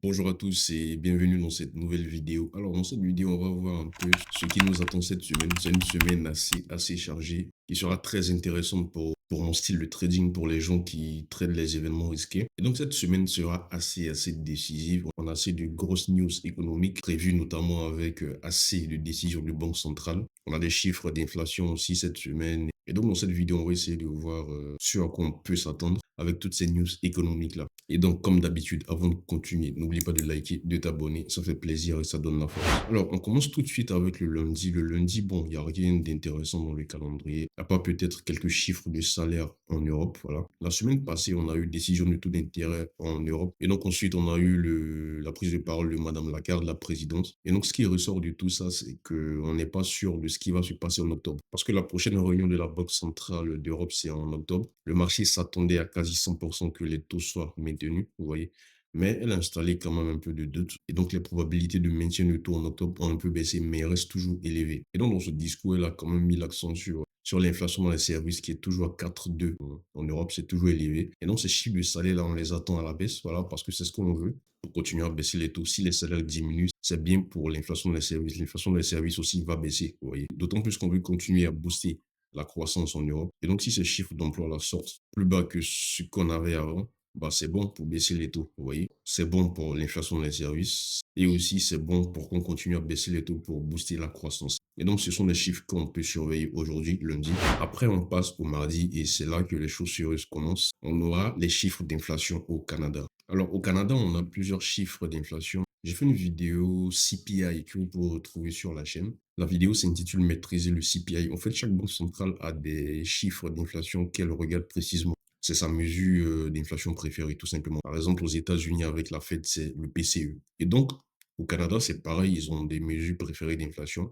Bonjour à tous et bienvenue dans cette nouvelle vidéo. Alors, dans cette vidéo, on va voir un peu ce qui nous attend cette semaine. C'est une semaine assez chargée qui sera très intéressante pour mon style de trading, pour les gens qui traitent les événements risqués. Et donc, cette semaine sera assez décisive. On a assez de grosses news économiques prévues, notamment avec assez de décisions de banque centrale. On a des chiffres d'inflation aussi cette semaine. Et donc, dans cette vidéo, on va essayer de voir ce à quoi on peut s'attendre avec toutes ces news économiques-là. Et donc, comme d'habitude, avant de continuer, n'oublie pas de liker, de t'abonner, ça fait plaisir et ça donne la force. Alors, on commence tout de suite avec le lundi. Le lundi, bon, il n'y a rien d'intéressant dans le calendrier, à part peut-être quelques chiffres de salaire en Europe, voilà. La semaine passée, on a eu décision de taux d'intérêt en Europe. Et donc, ensuite, on a eu la prise de parole de Madame Lagarde, la présidente. Et donc, ce qui ressort de tout ça, c'est qu'on n'est pas sûr de ce qui va se passer en octobre. Parce que la prochaine réunion de la Banque centrale d'Europe, c'est en octobre. Le marché s'attendait à quasi 100% que les taux soient maintenus, vous voyez. Mais elle a installé quand même un peu de doute. Et donc, les probabilités de maintien du taux en octobre ont un peu baissé, mais elles restent toujours élevées. Et donc, dans ce discours, elle a quand même mis l'accent sur l'inflation dans les services qui est toujours à 4,2 en Europe, c'est toujours élevé. Et donc, ces chiffres de salaire, là, on les attend à la baisse, voilà, parce que c'est ce qu'on veut pour continuer à baisser les taux. Si les salaires diminuent, c'est bien pour l'inflation des services. L'inflation des services aussi va baisser, vous voyez. D'autant plus qu'on veut continuer à booster la croissance en Europe. Et donc, si ces chiffres d'emploi là sortent plus bas que ce qu'on avait avant, bah, c'est bon pour baisser les taux, vous voyez. C'est bon pour l'inflation des services et aussi c'est bon pour qu'on continue à baisser les taux pour booster la croissance. Et donc, ce sont les chiffres qu'on peut surveiller aujourd'hui, lundi. Après, on passe au mardi et c'est là que les choses sérieuses commencent. On aura les chiffres d'inflation au Canada. Alors, au Canada, on a plusieurs chiffres d'inflation. J'ai fait une vidéo CPI que vous pouvez retrouver sur la chaîne. La vidéo s'intitule Maîtriser le CPI. En fait, chaque banque centrale a des chiffres d'inflation qu'elle regarde précisément. C'est sa mesure d'inflation préférée, tout simplement. Par exemple, aux États-Unis, avec la Fed, c'est le PCE. Et donc, au Canada, c'est pareil, ils ont des mesures préférées d'inflation.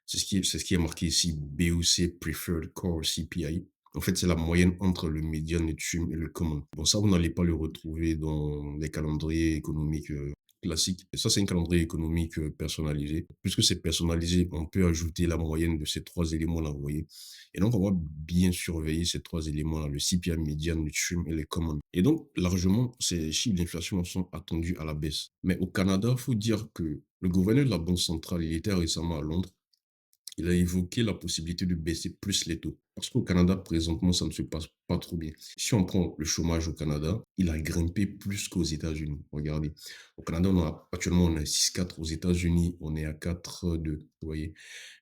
C'est ce qui est marqué ici, BOC Preferred Core CPI. En fait, c'est la moyenne entre le median, le trim et le common. Bon, ça, vous n'allez pas le retrouver dans les calendriers économiques classiques. Et ça, c'est un calendrier économique personnalisé. Puisque c'est personnalisé, on peut ajouter la moyenne de ces trois éléments-là, vous voyez. Et donc, on va bien surveiller ces trois éléments-là, le CPI, median, le trim et le common. Et donc, largement, ces chiffres d'inflation sont attendus à la baisse. Mais au Canada, il faut dire que le gouverneur de la Banque centrale, il était récemment à Londres. Il a évoqué la possibilité de baisser plus les taux. Parce qu'au Canada, présentement, ça ne se passe pas trop bien. Si on prend le chômage au Canada, il a grimpé plus qu'aux États-Unis. Regardez. Au Canada, actuellement, on est à 6,4. Aux États-Unis, on est à 4,2. Vous voyez.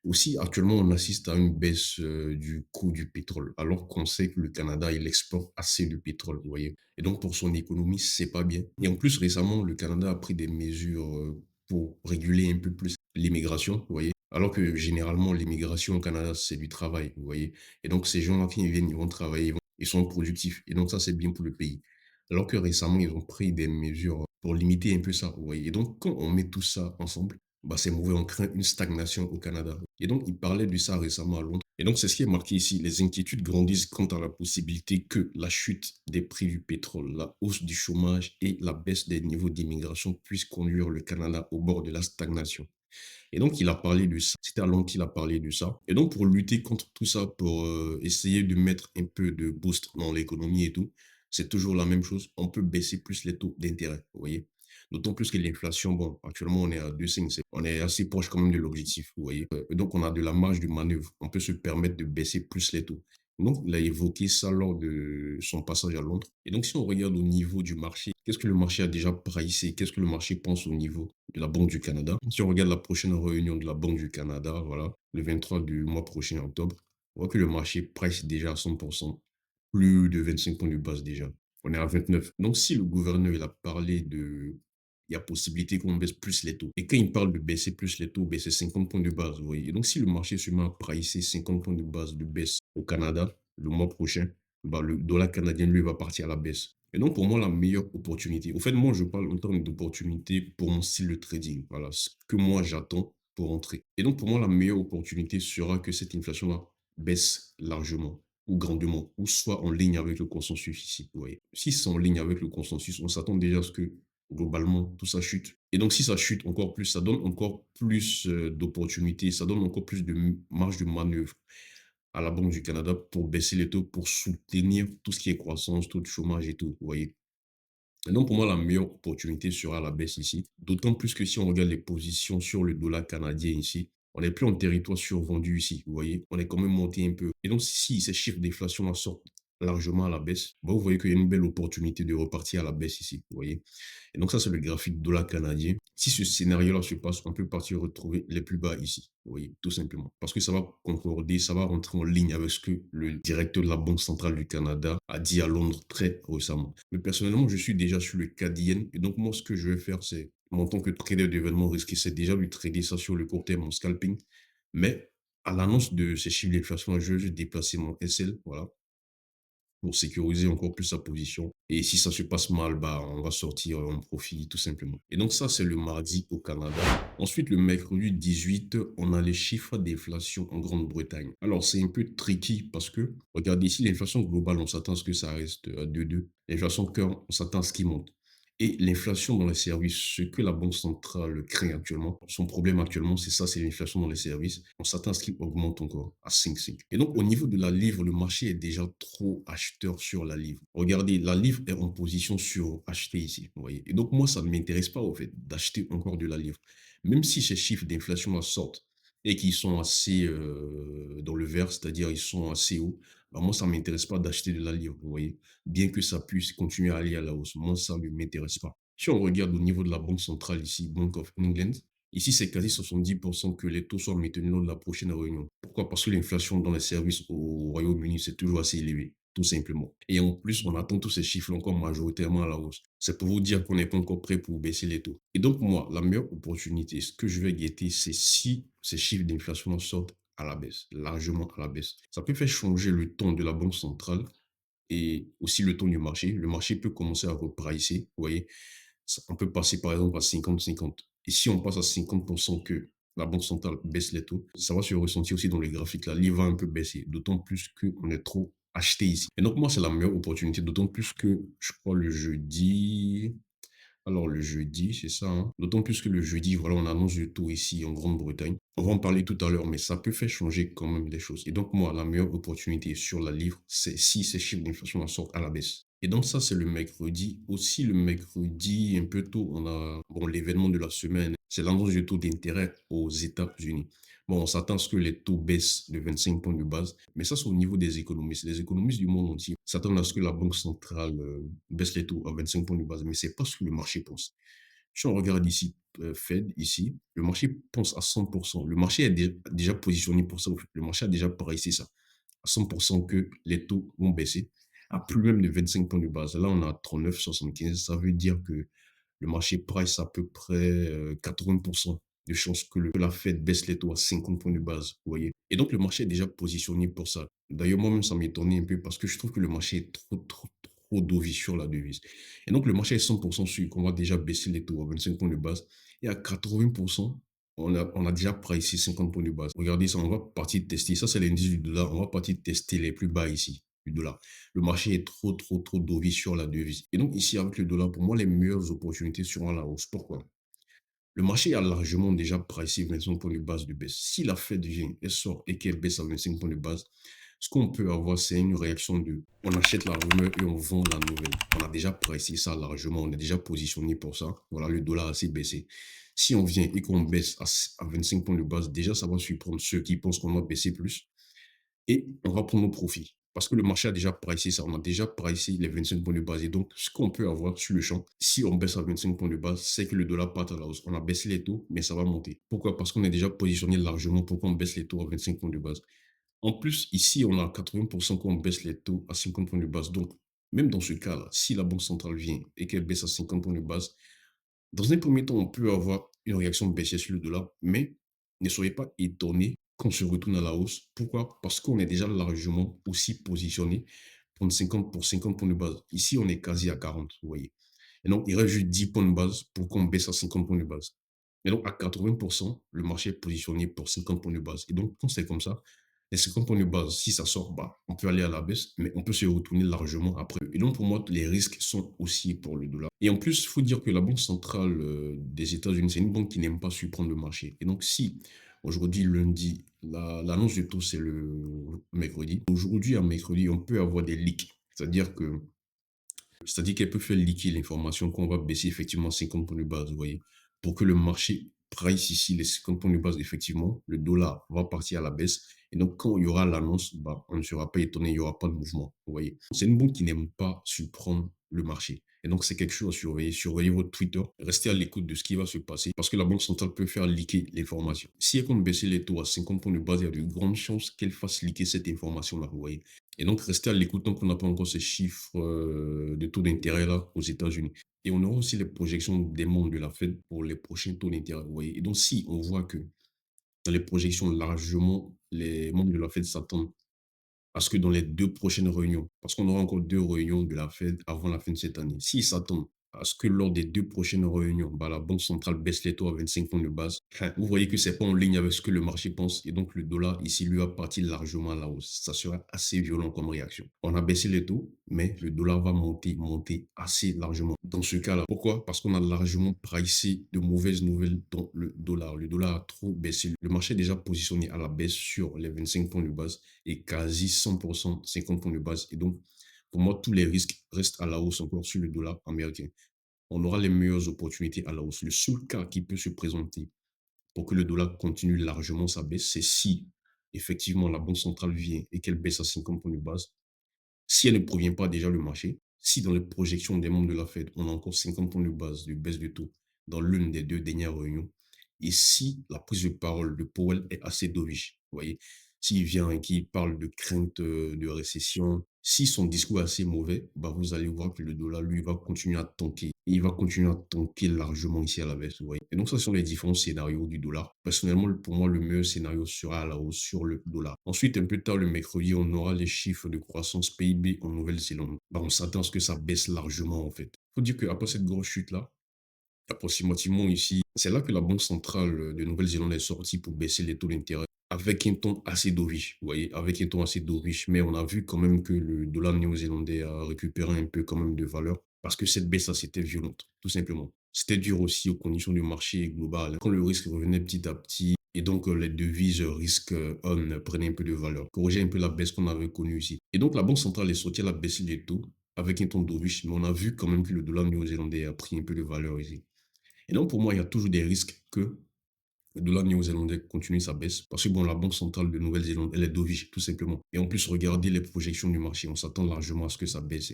Aussi, actuellement, on assiste à une baisse du coût du pétrole. Alors qu'on sait que le Canada, il exporte assez de pétrole. Vous voyez. Et donc, pour son économie, c'est pas bien. Et en plus, récemment, le Canada a pris des mesures pour réguler un peu plus l'immigration. Vous voyez. Alors que généralement, l'immigration au Canada, c'est du travail, vous voyez. Et donc, ces gens-là qui viennent, ils vont travailler, ils sont productifs. Et donc, ça, c'est bien pour le pays. Alors que récemment, ils ont pris des mesures pour limiter un peu ça, vous voyez. Et donc, quand on met tout ça ensemble, bah, c'est mauvais, on craint une stagnation au Canada. Et donc, il parlait de ça récemment à Londres. Et donc, c'est ce qui est marqué ici. Les inquiétudes grandissent quant à la possibilité que la chute des prix du pétrole, la hausse du chômage et la baisse des niveaux d'immigration puissent conduire le Canada au bord de la stagnation. Et donc, il a parlé de ça. C'était à Londres qu'il a parlé de ça. Et donc, pour lutter contre tout ça, pour essayer de mettre un peu de boost dans l'économie et tout, c'est toujours la même chose. On peut baisser plus les taux d'intérêt, vous voyez. D'autant plus que l'inflation, bon, actuellement, on est à 2,5. On est assez proche quand même de l'objectif, vous voyez. Et donc, on a de la marge de manœuvre. On peut se permettre de baisser plus les taux. Donc, il a évoqué ça lors de son passage à Londres. Et donc, si on regarde au niveau du marché, qu'est-ce que le marché a déjà pricé? Qu'est-ce que le marché pense au niveau de la Banque du Canada? Si on regarde la prochaine réunion de la Banque du Canada, voilà, le 23 du mois prochain, octobre, on voit que le marché price déjà à 100%, plus de 25 points de base déjà. On est à 29. Donc, si le gouverneur, il a parlé il y a possibilité qu'on baisse plus les taux. Et quand il parle de baisser plus les taux, baisser 50 points de base, vous voyez. Et donc, si le marché se met à pricer 50 points de base de baisse au Canada le mois prochain, bah, le dollar canadien, lui, va partir à la baisse. Et donc, pour moi, la meilleure opportunité, au fait, moi, je parle en termes d'opportunité pour mon style de trading. Voilà, ce que moi, j'attends pour entrer. Et donc, pour moi, la meilleure opportunité sera que cette inflation-là baisse largement ou grandement, ou soit en ligne avec le consensus ici. Vous voyez. Si c'est en ligne avec le consensus, on s'attend déjà à ce que globalement, tout ça chute. Et donc, si ça chute encore plus, ça donne encore plus d'opportunités, ça donne encore plus de marge de manœuvre à la Banque du Canada pour baisser les taux, pour soutenir tout ce qui est croissance, taux de chômage et tout, vous voyez. Et donc, pour moi, la meilleure opportunité sera la baisse ici. D'autant plus que si on regarde les positions sur le dollar canadien ici, on n'est plus en territoire survendu ici, vous voyez. On est quand même monté un peu. Et donc, si ces chiffres d'inflation sortent largement à la baisse, bah, vous voyez qu'il y a une belle opportunité de repartir à la baisse ici, vous voyez. Et donc, ça, c'est le graphique dollar canadien. Si ce scénario-là se passe, on peut partir retrouver les plus bas ici, vous voyez, tout simplement. Parce que ça va concorder, ça va rentrer en ligne avec ce que le directeur de la Banque centrale du Canada a dit à Londres très récemment. Mais personnellement, je suis déjà sur le CAD-IEN. Et donc, moi, ce que je vais faire, c'est, en tant que trader d'événements risqués, c'est déjà de trader ça sur le court terme en scalping. Mais à l'annonce de ces chiffres d'inflation, je vais déplacer mon SL, voilà, pour sécuriser encore plus sa position. Et si ça se passe mal, bah, on va sortir en profit tout simplement. Et donc ça, c'est le mardi au Canada. Ensuite, le mercredi 18, on a les chiffres d'inflation en Grande-Bretagne. Alors, c'est un peu tricky parce que, regardez ici, l'inflation globale, on s'attend à ce que ça reste à 2,2. L'inflation cœur, on s'attend à ce qu'il monte. Et l'inflation dans les services, ce que la Banque centrale craint actuellement, son problème actuellement, c'est ça, c'est l'inflation dans les services. On s'attend à ce qu'il augmente encore à 5,5. Et donc, au niveau de la livre, le marché est déjà trop acheteur sur la livre. Regardez, la livre est en position sur acheter ici, vous voyez. Et donc, moi, ça ne m'intéresse pas, au fait, d'acheter encore de la livre. Même si ces chiffres d'inflation sortent et qu'ils sont assez dans le vert, c'est-à-dire ils sont assez hauts, bah, moi, ça ne m'intéresse pas d'acheter de la livre, vous voyez, bien que ça puisse continuer à aller à la hausse. Moi, ça ne m'intéresse pas. Si on regarde au niveau de la Banque centrale ici, Bank of England, ici, c'est quasi 70% que les taux soient maintenus lors de la prochaine réunion. Pourquoi? Parce que l'inflation dans les services au Royaume-Uni, c'est toujours assez élevé, tout simplement. Et en plus, on attend tous ces chiffres encore majoritairement à la hausse. C'est pour vous dire qu'on n'est pas encore prêt pour baisser les taux. Et donc, moi, la meilleure opportunité, ce que je vais guetter, c'est si ces chiffres d'inflation sortent à la baisse, largement à la baisse. Ça peut faire changer le ton de la Banque centrale et aussi le ton du marché. Le marché peut commencer à repricer, vous voyez. On peut passer par exemple à 50-50. Et si on passe à 50% que la Banque centrale baisse les taux, ça va se ressentir aussi dans les graphiques. La livre va un peu baisser, d'autant plus qu'on est trop acheté ici. Et donc moi, c'est la meilleure opportunité, d'autant plus que je crois le jeudi, alors, le jeudi, c'est ça, hein. D'autant plus que le jeudi, voilà, on annonce le taux ici en Grande-Bretagne. On va en parler tout à l'heure, mais ça peut faire changer quand même des choses. Et donc, moi, la meilleure opportunité sur la livre, c'est si ces chiffres d'inflation en sortent à la baisse. Et donc, ça, c'est le mercredi. Aussi, le mercredi, un peu tôt, on a, bon, l'événement de la semaine, c'est l'annonce du taux d'intérêt aux États-Unis. Bon, on s'attend à ce que les taux baissent de 25 points de base, mais ça, c'est au niveau des économistes. Les économistes du monde entier s'attendent à ce que la Banque centrale baisse les taux à 25 points de base, mais c'est pas ce que le marché pense. Si on regarde ici, Fed, ici, le marché pense à 100%. Le marché est déjà positionné pour ça. Le marché a déjà pricé ça à 100% que les taux vont baisser à plus même de 25 points de base. Là, on a 39,75. Ça veut dire que le marché price à peu près 80% de chances que la Fed baisse les taux à 50 points de base, vous voyez. Et donc, le marché est déjà positionné pour ça. D'ailleurs, moi-même, ça m'étonnait un peu parce que je trouve que le marché est trop dovish sur la devise. Et donc, le marché est 100% sûr qu'on va déjà baisser les taux à 25 points de base. Et à 80%, on a déjà pricé 50 points de base. Regardez ça, on va partir tester. Ça, c'est l'indice du dollar. On va partir tester les plus bas ici du dollar. Le marché est trop dovish sur la devise. Et donc, ici, avec le dollar, pour moi, les meilleures opportunités seront à la hausse. Pourquoi? Le marché a largement déjà pricé 25 points de base de baisse. Si la Fed vient, elle sort et qu'elle baisse à 25 points de base, ce qu'on peut avoir, c'est une réaction de on achète la rumeur et on vend la nouvelle. On a déjà pricé ça largement, on est déjà positionné pour ça. Voilà, le dollar a assez baissé. Si on vient et qu'on baisse à 25 points de base, déjà, ça va surprendre ceux qui pensent qu'on va baisser plus et on va prendre nos profits. Parce que le marché a déjà pricé ça, on a déjà pricé les 25 points de base. Et donc, ce qu'on peut avoir sur le champ, si on baisse à 25 points de base, c'est que le dollar part à la hausse. On a baissé les taux, mais ça va monter. Pourquoi? Parce qu'on est déjà positionné largement pour qu'on baisse les taux à 25 points de base. En plus, ici, on a 80% qu'on baisse les taux à 50 points de base. Donc, même dans ce cas-là, si la Banque centrale vient et qu'elle baisse à 50 points de base, dans un premier temps, on peut avoir une réaction baissière sur le dollar, mais ne soyez pas étonnés qu'on se retourne à la hausse. Pourquoi? Parce qu'on est déjà largement aussi positionné pour 50 points de base. Ici, on est quasi à 40, vous voyez. Et donc, il reste juste 10 points de base pour qu'on baisse à 50 points de base. Et donc, à 80%, le marché est positionné pour 50 points de base. Et donc, quand c'est comme ça, les 50 points de base, si ça sort bas, on peut aller à la baisse, mais on peut se retourner largement après. Et donc, pour moi, les risques sont aussi pour le dollar. Et en plus, il faut dire que la Banque centrale des États-Unis, c'est une banque qui n'aime pas surprendre le marché. Et donc, si aujourd'hui, lundi, l'annonce du taux, c'est le mercredi, aujourd'hui, à mercredi, on peut avoir des leaks. C'est-à-dire que C'est-à-dire qu'elle peut faire liquer l'information qu'on va baisser effectivement 50 points de base, vous voyez. Pour que le marché price ici les 50 points de base, effectivement, le dollar va partir à la baisse. Et donc, quand il y aura l'annonce, bah, on ne sera pas étonné, il n'y aura pas de mouvement, vous voyez. C'est une banque qui n'aime pas surprendre le marché. Et donc, c'est quelque chose à surveiller. Surveillez votre Twitter. Restez à l'écoute de ce qui va se passer parce que la Banque centrale peut faire liquer l'information. Si elle compte baisser les taux à 50 points de base, il y a de grandes chances qu'elle fasse liquer cette information-là, vous voyez. Et donc, restez à l'écoute tant qu'on n'a pas encore ces chiffres de taux d'intérêt là aux États-Unis. Et on aura aussi les projections des membres de la Fed pour les prochains taux d'intérêt, vous voyez. Et donc, si on voit que dans les projections, largement, les membres de la Fed s'attendent à ce que dans les 2 prochaines réunions, parce qu'on aura encore 2 réunions de la Fed avant la fin de cette année, s'ils s'attendent à ce que lors des 2 prochaines réunions, bah, la banque centrale baisse les taux à 25 points de base, vous voyez que c'est pas en ligne avec ce que le marché pense et donc le dollar ici lui a parti largement à la hausse. Ça sera assez violent comme réaction. On a baissé les taux, mais le dollar va monter assez largement. Dans ce cas-là, pourquoi? Parce qu'on a largement pricé de mauvaises nouvelles dans le dollar. Le dollar a trop baissé. Le marché est déjà positionné à la baisse sur les 25 points de base et quasi 100%, 50 points de base. Et donc, pour moi, tous les risques restent à la hausse encore sur le dollar américain. On aura les meilleures opportunités à la hausse. Le seul cas qui peut se présenter pour que le dollar continue largement sa baisse, c'est si effectivement la Banque centrale vient et qu'elle baisse à 50 points de base. Si elle ne provient pas déjà le marché, si dans les projections des membres de la Fed, on a encore 50 points de base de baisse de taux dans l'une des 2 dernières réunions, et si la prise de parole de Powell est assez dovish, vous voyez, s'il vient et qu'il parle de crainte de récession, si son discours est assez mauvais, bah vous allez voir que le dollar, lui, va continuer à tanker. Il va continuer à tanker largement ici à la baisse, vous voyez. Et donc, ça sont les différents scénarios du dollar. Personnellement, pour moi, le meilleur scénario sera à la hausse sur le dollar. Ensuite, un peu tard le mercredi, on aura les chiffres de croissance PIB en Nouvelle-Zélande. Bah, on s'attend à ce que ça baisse largement, en fait. Faut dire qu'après cette grosse chute-là, approximativement ici, c'est là que la Banque centrale de Nouvelle-Zélande est sortie pour baisser les taux d'intérêt avec un ton assez dovish, vous voyez, avec un ton assez dovish. Mais on a vu quand même que le dollar néo-zélandais a récupéré un peu quand même de valeur parce que cette baisse-là, c'était violente, tout simplement. C'était dur aussi aux conditions du marché global. Quand le risque revenait petit à petit, et donc les devises risque on prenaient un peu de valeur, corrigeaient un peu la baisse qu'on avait connue ici. Et donc la Banque centrale est sortie, elle a baissé les taux avec un ton dovish, mais on a vu quand même que le dollar néo-zélandais a pris un peu de valeur ici. Et donc, pour moi, il y a toujours des risques que le dollar néo-zélandais continue sa baisse. Parce que, bon, la Banque centrale de Nouvelle-Zélande, elle est dovish, tout simplement. Et en plus, regardez les projections du marché. On s'attend largement à ce que ça baisse.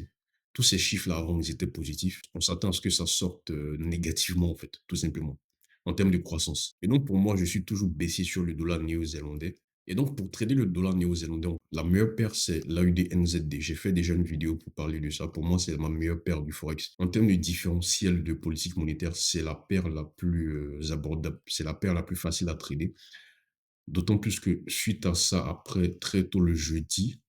Tous ces chiffres-là, avant, ils étaient positifs. On s'attend à ce que ça sorte négativement, en fait, tout simplement, en termes de croissance. Et donc, pour moi, je suis toujours baissé sur le dollar néo-zélandais. Et donc, pour trader le dollar néo-zélandais, la meilleure paire, c'est l'AUD-NZD. J'ai fait déjà une vidéo pour parler de ça. Pour moi, c'est ma meilleure paire du Forex. En termes de différentiel de politique monétaire, c'est la paire la plus abordable. C'est la paire la plus facile à trader. D'autant plus que suite à ça, après, très tôt le jeudi,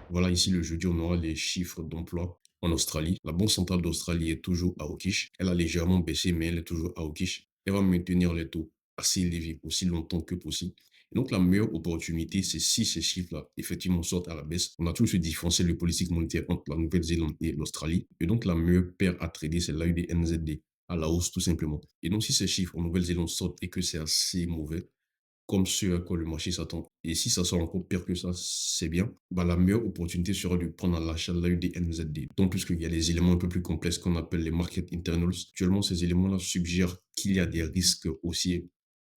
voilà, ici le jeudi, on aura les chiffres d'emploi en Australie. La Banque centrale d'Australie est toujours à hawkish. Elle a légèrement baissé, mais elle est toujours à hawkish. Elle va maintenir les taux assez élevés aussi longtemps que possible. Et donc, la meilleure opportunité, c'est si ces chiffres-là, effectivement, sortent à la baisse. On a toujours ce différentiel de politique monétaire entre la Nouvelle-Zélande et l'Australie. Et donc, la meilleure paire à trader, c'est l'AUD-NZD à la hausse, tout simplement. Et donc, si ces chiffres en Nouvelle-Zélande sortent et que c'est assez mauvais, comme ce à quoi le marché s'attend. Et si ça sort encore pire que ça, c'est bien. Bah, la meilleure opportunité sera de prendre à l'achat de l'AUD-NZD. D'autant plus qu'il y a des éléments un peu plus complexes qu'on appelle les market internals. Actuellement, ces éléments-là suggèrent qu'il y a des risques haussiers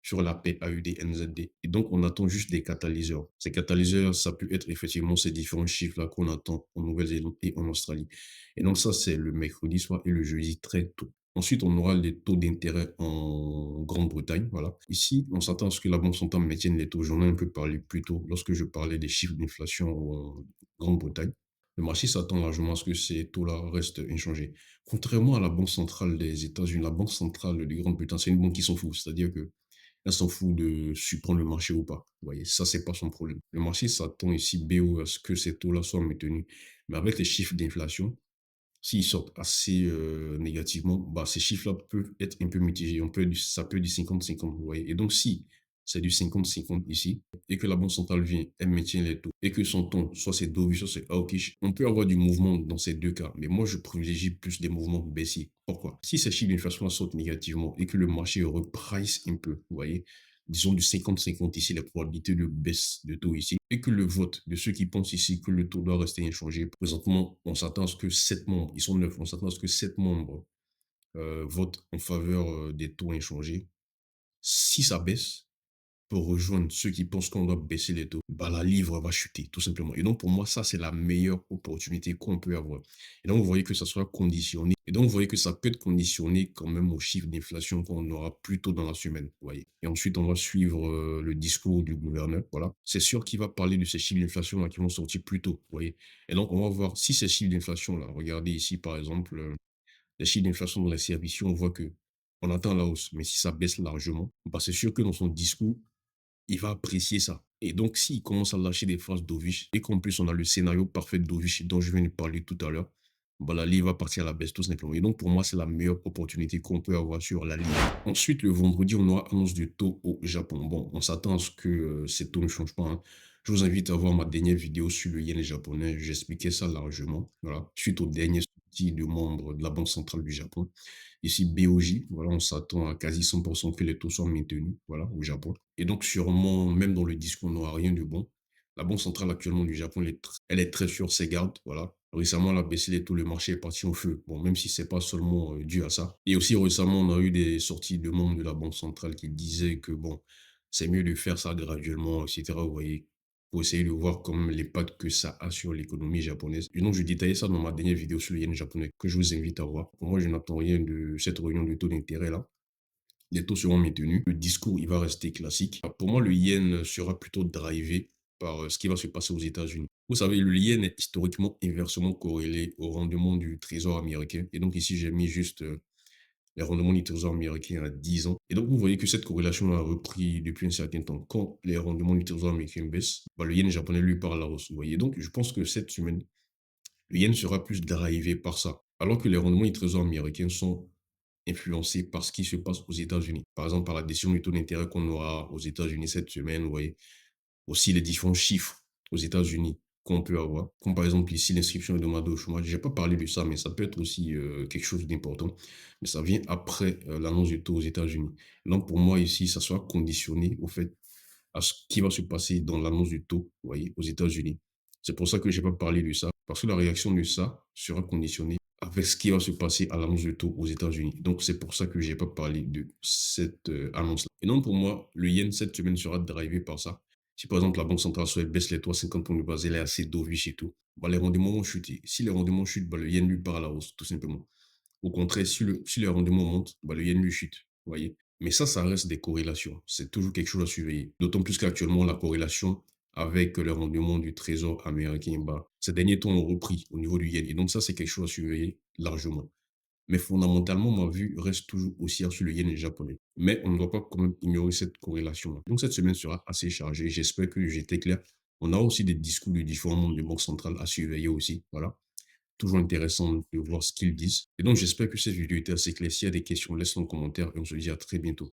sur la paix AUD-NZD. Et donc, on attend juste des catalyseurs. Ces catalyseurs, ça peut être effectivement ces différents chiffres-là qu'on attend en Nouvelle-Zélande et en Australie. Et donc, ça, c'est le mercredi soir et le jeudi très tôt. Ensuite, on aura les taux d'intérêt en Grande-Bretagne. Voilà. Ici, on s'attend à ce que la Banque centrale maintienne les taux. J'en ai un peu parlé plus tôt lorsque je parlais des chiffres d'inflation en Grande-Bretagne. Le marché s'attend largement à ce que ces taux-là restent inchangés. Contrairement à la Banque centrale des États-Unis, la Banque centrale de Grande-Bretagne, c'est une banque qui s'en fout. C'est-à-dire que elle s'en fout de surprendre le marché ou pas. Vous voyez, ça, c'est pas son problème. Le marché s'attend ici, BO, à ce que ces taux-là soient maintenus. Mais avec les chiffres d'inflation, s'ils sortent assez négativement, bah, ces chiffres-là peuvent être un peu mitigés. Ça peut être du 50-50, vous voyez. Et donc, si c'est du 50-50 ici, et que la Banque centrale vient, elle maintient les taux, et que son ton, soit c'est dovish, soit c'est hawkish, on peut avoir du mouvement dans ces deux cas. Mais moi, je privilégie plus des mouvements baissiers. Pourquoi? Si ces chiffres d'inflation sortent négativement et que le marché reprice un peu, vous voyez, disons du 50-50 ici, la probabilité de baisse de taux ici, et que le vote de ceux qui pensent ici que le taux doit rester inchangé, présentement, on s'attend à ce que 7 membres, ils sont 9, on s'attend à ce que 7 membres votent en faveur des taux inchangés. Si ça baisse, pour rejoindre ceux qui pensent qu'on doit baisser les taux, bah, la livre va chuter, tout simplement. Et donc, pour moi, ça, c'est la meilleure opportunité qu'on peut avoir. Et donc, vous voyez que ça sera conditionné. Et donc, vous voyez que ça peut être conditionné quand même au chiffre d'inflation qu'on aura plus tôt dans la semaine, vous voyez. Et ensuite, on va suivre le discours du gouverneur, voilà. C'est sûr qu'il va parler de ces chiffres d'inflation là qui vont sortir plus tôt, vous voyez. Et donc, on va voir si ces chiffres d'inflation là, regardez ici, par exemple, les chiffres d'inflation dans les services, on voit que on attend la hausse, mais si ça baisse largement, bah, c'est sûr que dans son discours, il va apprécier ça. Et donc, s'il commence à lâcher des phrases Dovich, et qu'en plus on a le scénario parfait de Dovich dont je viens de parler tout à l'heure, bah, la Ligue va partir à la baisse tout simplement. Et donc, pour moi, c'est la meilleure opportunité qu'on peut avoir sur la Ligue. Ensuite, le vendredi, on aura annonce du taux au Japon. Bon, on s'attend à ce que ces taux ne changent pas, hein. Je vous invite à voir ma dernière vidéo sur le yen japonais. J'expliquais ça largement. Voilà. Suite aux dernières sorties de membres de la Banque centrale du Japon. Ici, BOJ, voilà, on s'attend à quasi 100% que les taux soient maintenus, voilà, au Japon. Et donc, sûrement, même dans le discours, on n'aura rien de bon. La Banque centrale actuellement du Japon, elle est très sur ses gardes, voilà. Récemment, elle a baissé les taux, le marché est parti en feu. Bon, même si c'est pas seulement dû à ça. Et aussi, récemment, on a eu des sorties de membres de la Banque centrale qui disaient que, bon, c'est mieux de faire ça graduellement, etc. Vous voyez, pour essayer de voir comme l'impact que ça a sur l'économie japonaise. Et donc, je détaillais ça dans ma dernière vidéo sur le yen japonais que je vous invite à voir. Pour moi, je n'attends rien de cette réunion de taux d'intérêt là. Les taux seront maintenus. Le discours, il va rester classique. Pour moi, le yen sera plutôt drivé par ce qui va se passer aux États-Unis. Vous savez, le yen est historiquement inversement corrélé au rendement du trésor américain. Et donc ici, j'ai mis juste les rendements du trésor américain à 10 ans. Et donc, vous voyez que cette corrélation a repris depuis un certain temps. Quand les rendements du trésor américain baissent, bah, le yen japonais, lui, part à la hausse. Vous voyez, donc je pense que cette semaine, le yen sera plus drivé par ça. Alors que les rendements du trésor américain sont influencés par ce qui se passe aux États-Unis. Par exemple, par la décision du taux d'intérêt qu'on aura aux États-Unis cette semaine, vous voyez, aussi les différents chiffres aux États-Unis qu'on peut avoir, comme par exemple ici l'inscription hebdomadaire au chômage. Je n'ai pas parlé de ça, mais ça peut être aussi quelque chose d'important. Mais ça vient après l'annonce du taux aux États-Unis. Donc pour moi ici, ça sera conditionné au fait à ce qui va se passer dans l'annonce du taux, vous voyez, aux États-Unis. C'est pour ça que je n'ai pas parlé de ça, parce que la réaction de ça sera conditionnée avec ce qui va se passer à l'annonce de taux aux États-Unis. Donc, c'est pour ça que je n'ai pas parlé de cette annonce-là. Et non, pour moi, le yen cette semaine sera drivé par ça. Si par exemple la Banque centrale soit baisse les taux à 50 points de base, elle est assez dovish et tout, bah, les rendements vont chuter. Si les rendements chutent, bah, le yen lui part à la hausse, tout simplement. Au contraire, si le rendement monte, bah, le yen lui chute. Vous voyez. Mais ça reste des corrélations. C'est toujours quelque chose à surveiller. D'autant plus qu'actuellement, la corrélation avec le rendement du trésor américain, bah, ces derniers temps ont repris au niveau du yen. Et donc ça, c'est quelque chose à surveiller largement. Mais fondamentalement, ma vue reste toujours haussière sur le yen japonais. Mais on ne doit pas quand même ignorer cette corrélation. Donc cette semaine sera assez chargée. J'espère que j'étais clair. On a aussi des discours de différents membres de banque centrale à surveiller aussi. Voilà. Toujours intéressant de voir ce qu'ils disent. Et donc, j'espère que cette vidéo était assez claire. S'il y a des questions, laisse-les en commentaire et on se dit à très bientôt.